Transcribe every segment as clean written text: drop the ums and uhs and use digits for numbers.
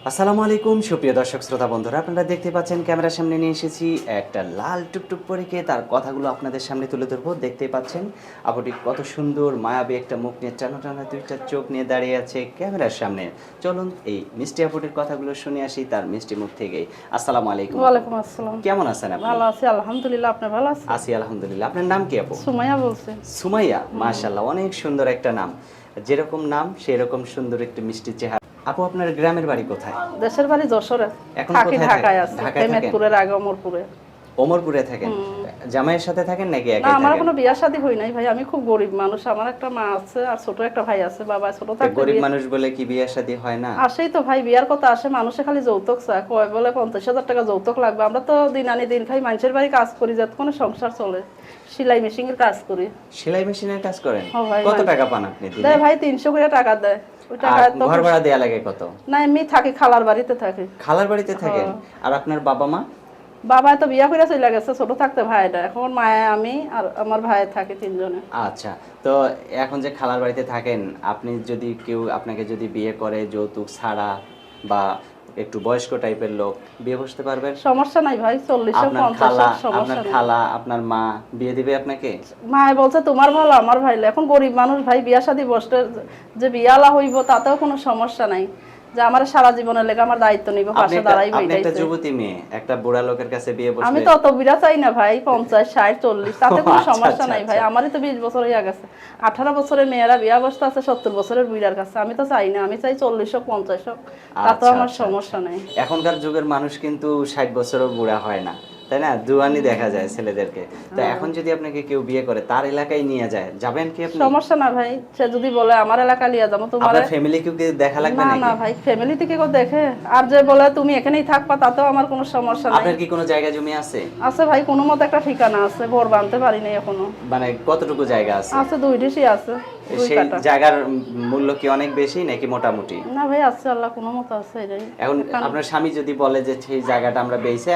আসসালামু আলাইকুম সুপ্রিয় দর্শক শ্রোতা বন্ধুরা, আপনারা দেখতে পাচ্ছেন ক্যামেরার সামনে নিয়ে এসেছি একটা লাল টুকটুক পরীকে। তার কথাগুলো আপনাদের সামনে তুলে ধরবো। দেখতেই পাচ্ছেন আপুটি কত সুন্দর মায়াবী একটা মুখ নিয়ে, টানা টানা দুইটা চোখ নিয়ে দাঁড়িয়ে আছে ক্যামেরার সামনে। চলুন এই মিষ্টি আপুটির কথাগুলো শুনে আসি তার মিষ্টি মুখ থেকেই। আসসালামু আলাইকুম। ওয়ালাইকুম আসসালাম। কেমন আছেন আপনি? ভালো আছি আলহামদুলিল্লাহ, আপনি ভালো আছেন? আছি আলহামদুলিল্লাহ। আপনার নাম কি আপু? সুমাইয়া বলছি। সুমাইয়া, মাশাআল্লাহ, অনেক সুন্দর একটা নাম। যেরকম নাম সেরকম সুন্দর একটা মিষ্টি চেহারা। আপু আপনার গ্রামের বাড়ি কোথায়? দেশের বাড়ি যশোরে, এখন থাকি কোথায় ঢাকায় থাকেন? আছে, ঢাকায় থাকেন? হেমেদপুরের আগে অমরপুরে। ওমরপুরে থাকেন? জামাইয়ের সাথে থাকেন নাকি না, একাই আমার থাকেন? কোনো বিয়া শাদী হই নাই ভাই, আমি খুব গরিব মানুষ। আমার একটা মা আছে আর ছোট একটা ভাই আছে। বাবা ছোট তো থাকতে গরিব মানুষ বলে কি বিয়ে শাদী হয় না? আসেই তো ভাই, বিয়ার কথা আসে, মানুষে খালি যৌতুক চায়, কয় বলে 50,000 টাকা যৌতুক লাগবে। আমরা তো দিন আনি দিন খাই, মানুষের বাড়ি কাজ করি, যাতে কোনো সংসার চলে। সেলাই মেশিনের কাজ করি। সেলাই মেশিনের কাজ করেন? ও ভাই, কত টাকা পান আপনি দিনে? দেয় ভাই 300 করে টাকা দেয়। ওই আর টাকায় তো ঘর ভাড়া দেয়া লাগে কত? না, এমনি থাকি, খালার বাড়িতে থাকি। খালার বাড়িতে থাকেন? আর আপনার বাবা মা? বাবা তো বিয়া করে চলে গেছে ছোট থাকতে, ভাইটা। এখন মায়ে, আমি আর আমার ভাই থাকি, তিনজনে। আচ্ছা, তো এখন যে খালার বাড়িতে থাকেন, আপনি যদি কেউ আপনাকে যদি বিয়ে করে যৌতুক ছাড়া বা একটু বয়স্ক টাইপের লোক, বিয়ে বসতে পারবেন? সমস্যা নাই ভাই, 40 আপনার 50 খালা, সমস্যা আপনার নাই। খালা, আপনার মা বিয়ে দিবে আপনাকে? মায়ে বলছে তোমার ভালো আমার ভাই। এখন গরিব মানুষ ভাই, বিয়া শাদী বসতে যে বিয়ালা হইব তাতেও কোনো সমস্যা নাই, যে আমার সারা জীবনের লেগে আমার দায়িত্ব নিব, পাশে দাঁড়াইবে। আপনি একটা যুবতী মেয়ে, একটা বুড়া লোকের কাছে বিয়ে বসলে? আমি তো অত বিরা চাই না ভাই, 50 60 40, তাতে কোনো আচ্ছা, সমস্যা আচ্ছা, নাই ভাই। আচ্ছা। আমারই তো 20 বছর হয়ে গেছে। 18 বছরের মেয়েরা বিয়া বসতে আছে 70 বছরের বুড়ার কাছে। আমি তো চাই না, আমি চাই 40 হোক 50 হোক, তাতেও আচ্ছা, আমার আচ্ছা, সমস্যা নাই। এখনকার যুগের মানুষ কিন্তু 60 বছরও বুড়া হয় না, তাই না? জুয়ানি দেখা যায় ছেলেদেরকে। তো এখন যদি আপনাকে কেউ বিয়ে করে, তার এলাকায় নিয়ে যায়, যাবেন কি আপনি? সমস্যা না ভাই, সে যদি বলে আমার এলাকা লিয়ে যাবো তোমার। আপনার ফ্যামিলি কেউ কি দেখা লাগবে না নাকি? না ভাই, ফ্যামিলি থেকে কেউ দেখে, আর যে বলে তুমি এখানেই থাকবা, তাতেও আমার কোনো সমস্যা নাই। আপনার কি কোনো জায়গা জমি আছে? আছে ভাই, কোনো মতো একটা ঠিকানা আছে, ঘর বানতে পারি নাই এখনো। মানে কতটুকু জায়গা আছে? আছে, 2 ডিসি আছে, 2 সেই কাঠা। জায়গার মূল্য কি অনেক বেশি নাকি মোটামুটি? না ভাই, আছে, আল্লাহ কোনো মতো আছে এটাই। এখন আপনার স্বামী যদি বলে যে সেই জায়গাটা আমরা বেচে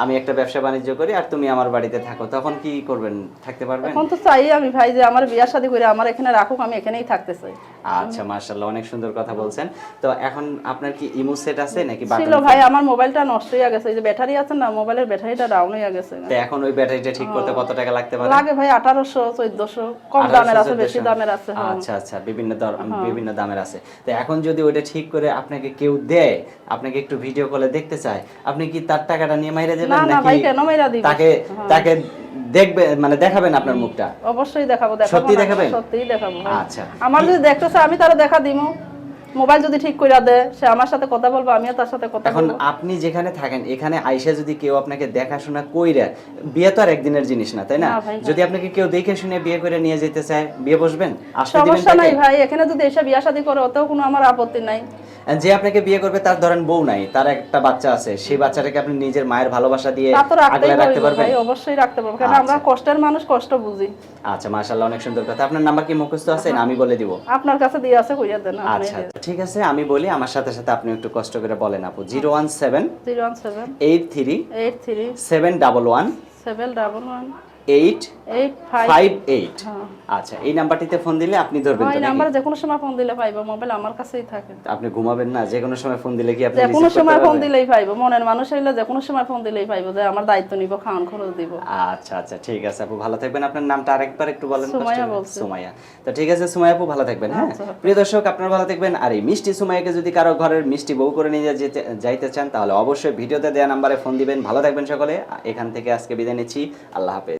আমি একটা ব্যবসা বাণিজ্য করি আর তুমি আমার বাড়িতে থাকো, তখন কি করবেন? থাকতে পারবেন? এখন তো চাই আমি ভাই যে আমার বিয়া শাদী করে আমার এখানে রাখুক, আমি এখানেই থাকতে চাই। আচ্ছা, মাশাআল্লাহ, অনেক সুন্দর কথা বলছেন। তো এখন আপনার কি ইমো সেট আছে নাকি ছিল বাটন? ভাই, আমার মোবাইলটা নষ্ট হয়ে গেছে, এই যে ব্যাটারি আছে না, মোবাইলের ব্যাটারিটা ডাউন হয়ে গেছে। তো এখন ওই ব্যাটারিটা ঠিক করতে কত টাকা লাগতে পারে? লাগে ভাই 1800 1400, কম দামের আছে, বেশি দামের আছে। আচ্ছা আচ্ছা, বিভিন্ন দামের আছে। তো এখন যদি ওইটা ঠিক করে আপনাকে কেউ দেয়, আপনাকে একটু ভিডিও কলে দেখতে চায়, আপনি কি তার টাকাটা নিয়ে মাইরা দেবেন না না নাকি ভাই, কেন মাইরা দিব? তাকে তাকে দেখবে, মানে দেখাবেন আপনার মুখটা? অবশ্যই দেখাবো। সত্যি না, দেখাবেন? সত্যিই দেখাবো ভাই। আচ্ছা। আমার যদি দেখতে চায় আমি তারে দেখা দিমু। মোবাইল যদি ঠিক কইরা দেয়, সে আমার সাথে কথা বলবো, আমিও তার সাথে কথা এখন বলবো। আপনি যেখানে থাকেন এখানে আইসা যদি কেউ আপনাকে দেখাশোনা কইরা, বিয়ে তো আর একদিনের জিনিস না, তাই না? না ভাই, না। যদি আপনাকে কেউ দেখে শুনে বিয়ে করে নিয়ে যেতে চায়, বিয়ে বসবেন? আসতে দিবেন সমস্যা নাই তাকে? ভাই, এখানে যদি এসে বিয়া শাদী করে ওতেও কোনো আমার আপত্তি নাই। যে আপনাকে বিয়ে করবে তার ধরেন বউ নাই, তার একটা বাচ্চা আছে, সেই বাচ্চাটাকে আপনি নিজের মায়ের ভালোবাসা দিয়ে তা তো রাখতেই আগলে রাখতে হইব পারবেন? ভাই, অবশ্যই রাখতে পারবো, কারণ আমরা আচ্ছা। কষ্টের মানুষ, কষ্ট বুঝি। আচ্ছা, মাশাআল্লাহ, অনেক সুন্দর কথা। আপনার নাম্বার কি মুখস্থ আছে না আমি বলে দিব? আপনার কাছে দিয়ে আছে, কইরা দেন আপনি। আচ্ছা, ঠিক আছে, আমি বলি, আমার সাথে সাথে আপনি একটু কষ্ট করে বলেন আপু। 017 017 83 83 711 711 858। হ্যাঁ। আচ্ছা, এই নাম্বারটিতে ফোন দিলে আপনি ধরবেন ভাই তো নাকি? নাম্বার যে কোনো সময় ফোন দিলে পাইবো, মোবাইল আমার কাছেই থাকে। আপনি ঘুমাবেন না? যে কোনো সময় ফোন দিলে কি আপনি যে রিসিভ কোনো করতে সময় ফোন পারবেন? দিলেই পাইবো, মনের মানুষ হইলে যে কোনো সময় ফোন দিলেই পাইবো, যে আমার দায়িত্ব নিব, খাওয়ান খরচ দিব। আচ্ছা আচ্ছা, ঠিক আছে আপু, ভালো থাকবেন। আপনার নামটা আরেকবার একটু বলেন। সুমাইয়া বলছি। সুমাইয়া। তো ঠিক আছে সুমাইয়া আপু, ভালো থাকবেন। হ্যাঁ, আচ্ছা। প্রিয় দর্শক, আপনারা ভালো থাকবেন। আর এই মিষ্টি সুমাইয়াকে যদি কারো ঘরের মিষ্টি বউ করে নিয়ে যাইতে চান, তাহলে অবশ্যই ভিডিওতে দেওয়া নাম্বারে ফোন দিবেন। ভালো থাকবেন সকলে। এখান থেকে আজকে বিদায় নিচ্ছি। আল্লাহ হাফেজ।